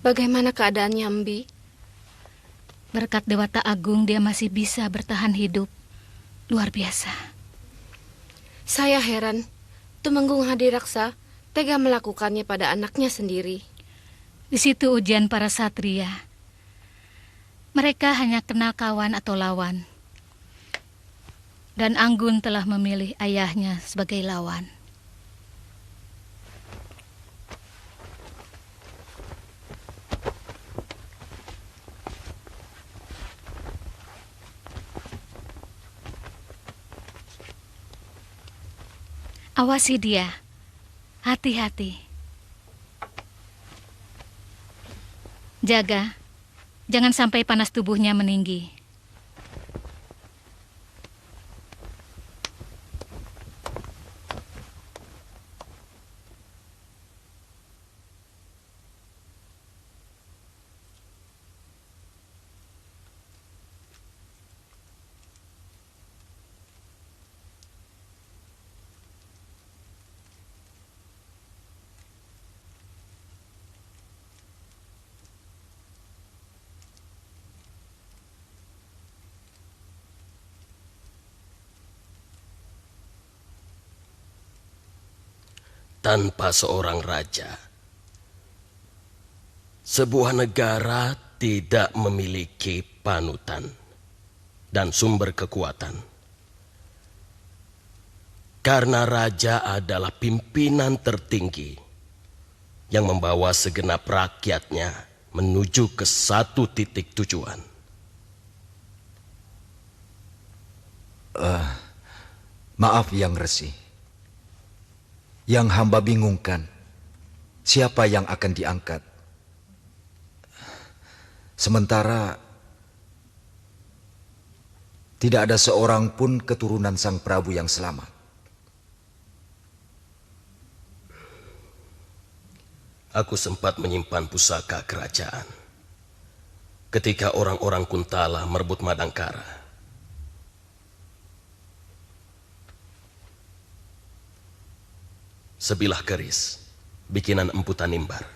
Bagaimana keadaannya, Mbi? Berkat Dewata Agung dia masih bisa bertahan hidup. Luar biasa. Saya heran, Tumenggung Hadiraksa tega melakukannya pada anaknya sendiri. Di situ ujian para satria. Mereka hanya kenal kawan atau lawan. Dan Anggun telah memilih ayahnya sebagai lawan. Awasi dia. Hati-hati. Jaga. Jangan sampai panas tubuhnya meninggi. Tanpa seorang raja, sebuah negara tidak memiliki panutan dan sumber kekuatan. Karena raja adalah pimpinan tertinggi yang membawa segenap rakyatnya menuju ke satu titik tujuan. Maaf Yang Resi. Yang hamba bingungkan, siapa yang akan diangkat? Sementara tidak ada seorang pun keturunan Sang Prabu yang selamat. Aku sempat menyimpan pusaka kerajaan ketika orang-orang Kuntala merebut Madangkara. Sebilah keris, bikinan Empu Tanimbar.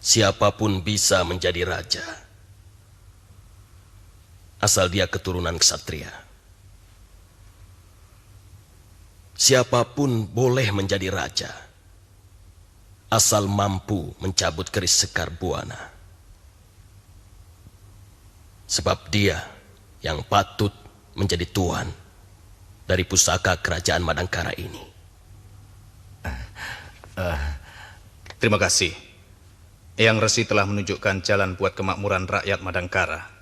Siapapun bisa menjadi raja, asal dia keturunan ksatria. Siapapun boleh menjadi raja, asal mampu mencabut keris Sekar Buana. Sebab dia yang patut menjadi tuan dari pusaka kerajaan Madangkara ini. Terima kasih. Eyang Resi telah menunjukkan jalan buat kemakmuran rakyat Madangkara.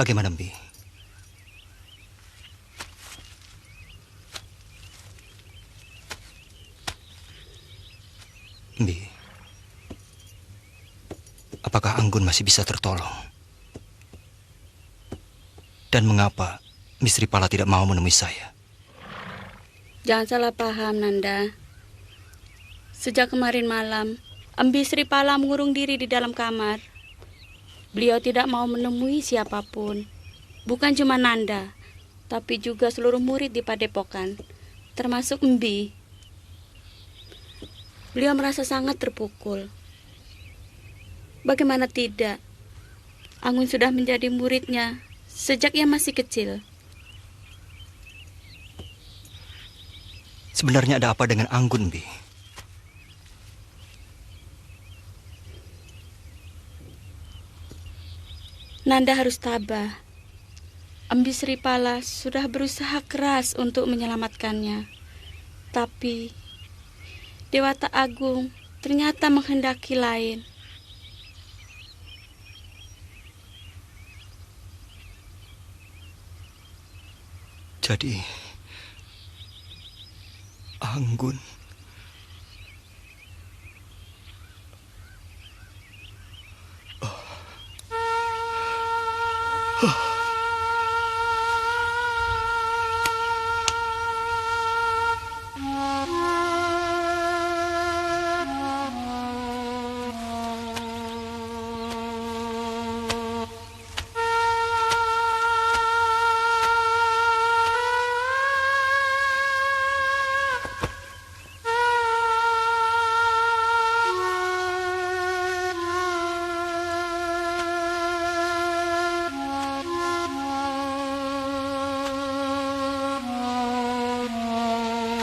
Bagaimana, Mbi? Mbi, apakah Anggun masih bisa tertolong? Dan mengapa Mistri Pala tidak mau menemui saya? Jangan salah paham, Nanda. Sejak kemarin malam, Embi Sri Pala mengurung diri di dalam kamar. Beliau tidak mau menemui siapapun. Bukan cuma Nanda, tapi juga seluruh murid di Padepokan, termasuk Embi. Beliau merasa sangat terpukul. Bagaimana tidak? Anggun sudah menjadi muridnya sejak ia masih kecil. Sebenarnya ada apa dengan Anggun, Mbi? Nanda harus tabah. Embi Sri Pala sudah berusaha keras untuk menyelamatkannya. Tapi Dewata Agung ternyata menghendaki lain. Jadi, Anggun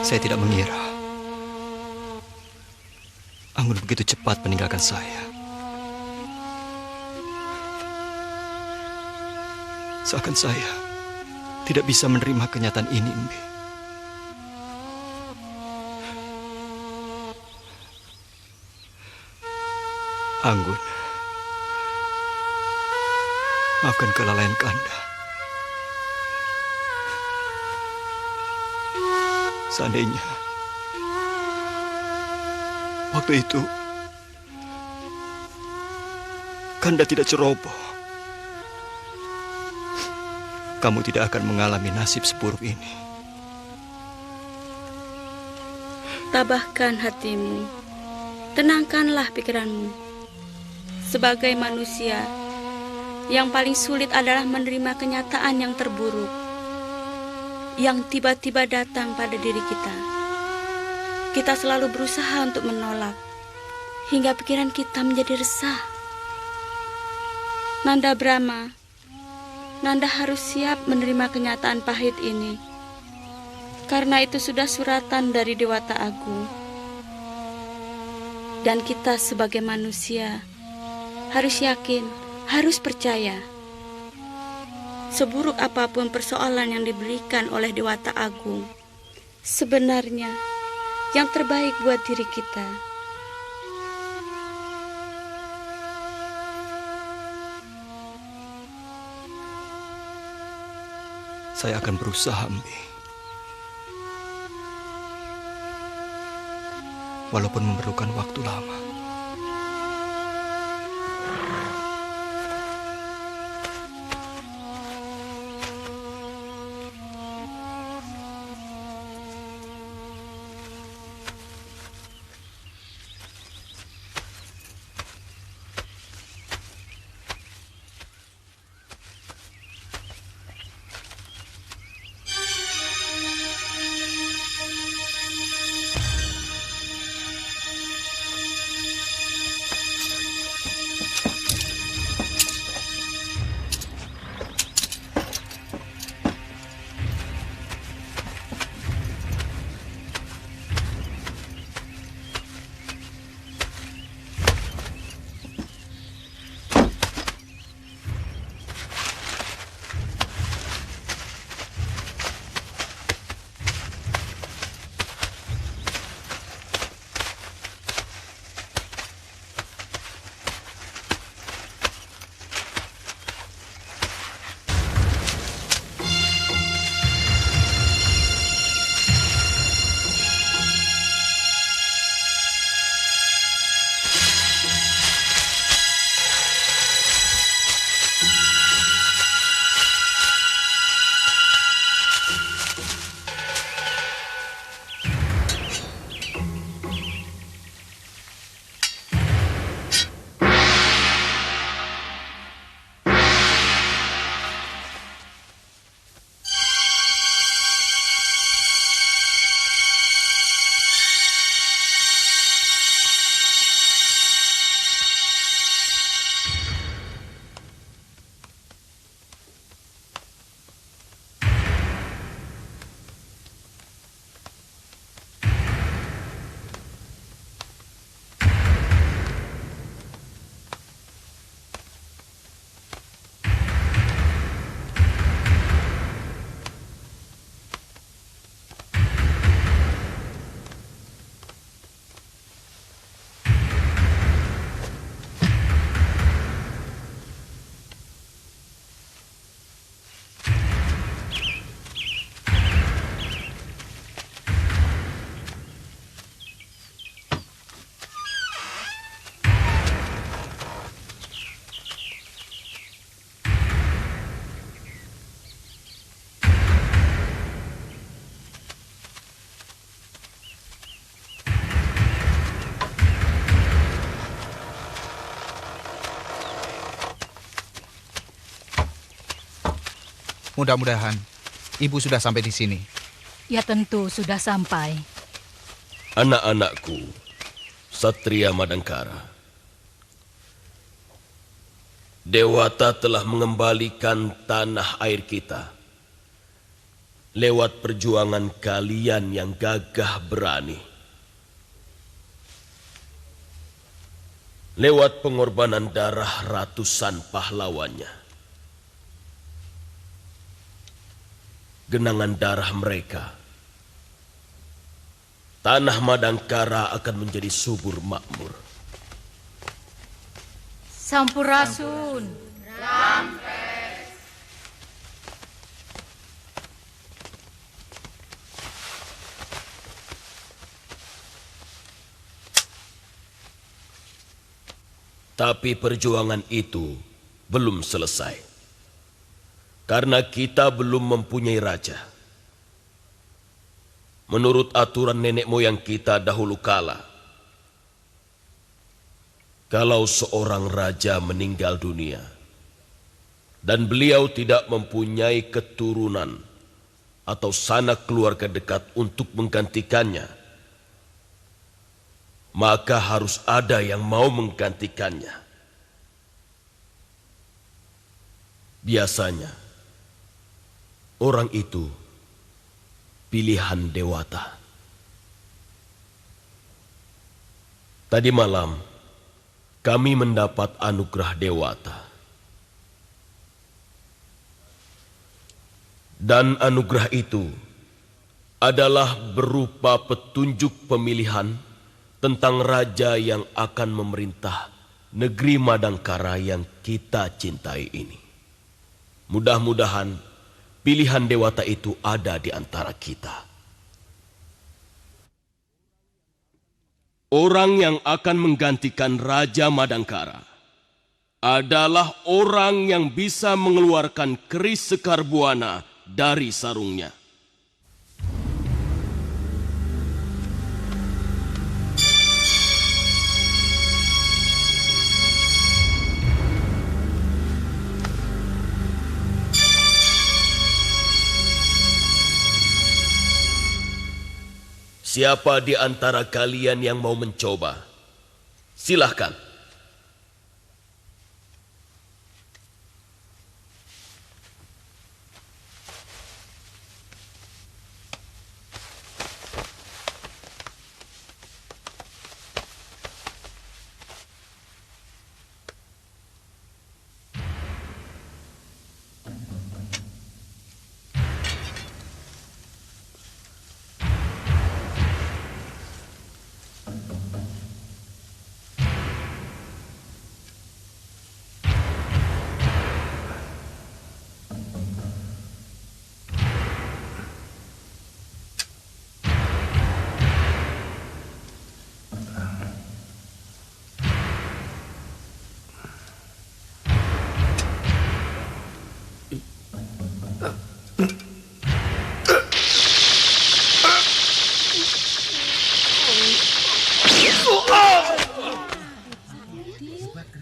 Saya tidak mengira Anggun begitu cepat meninggalkan saya. Seakan saya tidak bisa menerima kenyataan ini, Mbi. Anggun, maafkan kelalaian Kanda. Seandainya waktu itu Kanda tidak ceroboh, kamu tidak akan mengalami nasib seburuk ini. Tabahkan hatimu, tenangkanlah pikiranmu. Sebagai manusia, yang paling sulit adalah menerima kenyataan yang terburuk yang tiba-tiba datang pada diri kita. Kita selalu berusaha untuk menolak, hingga pikiran kita menjadi resah. Nanda Brahma, Nanda harus siap menerima kenyataan pahit ini. Karena itu sudah suratan dari Dewata Agung. Dan kita sebagai manusia harus yakin, harus percaya. Seburuk apapun persoalan yang diberikan oleh Dewata Agung, sebenarnya yang terbaik buat diri kita. Saya akan berusaha, Mbi. Walaupun memerlukan waktu lama. Mudah-mudahan Ibu sudah sampai di sini. Ya tentu sudah sampai. Anak-anakku, Satria Madangkara. Dewata telah mengembalikan tanah air kita lewat perjuangan kalian yang gagah berani. Lewat pengorbanan darah ratusan pahlawannya. Genangan darah mereka, tanah Madangkara akan menjadi subur makmur. Sampurasun. Tapi perjuangan itu belum selesai. Karena kita belum mempunyai raja. Menurut aturan nenek moyang kita dahulu kala, kalau seorang raja meninggal dunia dan beliau tidak mempunyai keturunan atau sanak keluarga dekat untuk menggantikannya, maka harus ada yang mau menggantikannya. Biasanya, orang itu pilihan Dewata. Tadi malam, kami mendapat anugerah Dewata. Dan anugerah itu adalah berupa petunjuk pemilihan tentang raja yang akan memerintah negeri Madangkara yang kita cintai ini. Mudah-mudahan pilihan Dewata itu ada di antara kita. Orang yang akan menggantikan Raja Madangkara adalah orang yang bisa mengeluarkan keris Sekar Buana dari sarungnya. Siapa di antara kalian yang mau mencoba? Silahkan.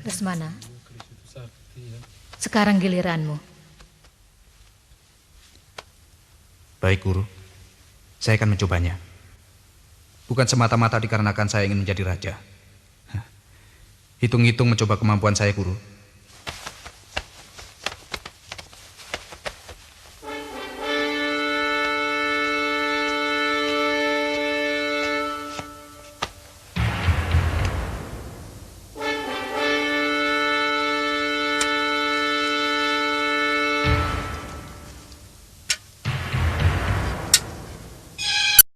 Lesmana, sekarang giliranmu. Baik, Guru. Saya akan mencobanya. Bukan semata-mata dikarenakan saya ingin menjadi raja. Hitung-hitung mencoba kemampuan saya, Guru.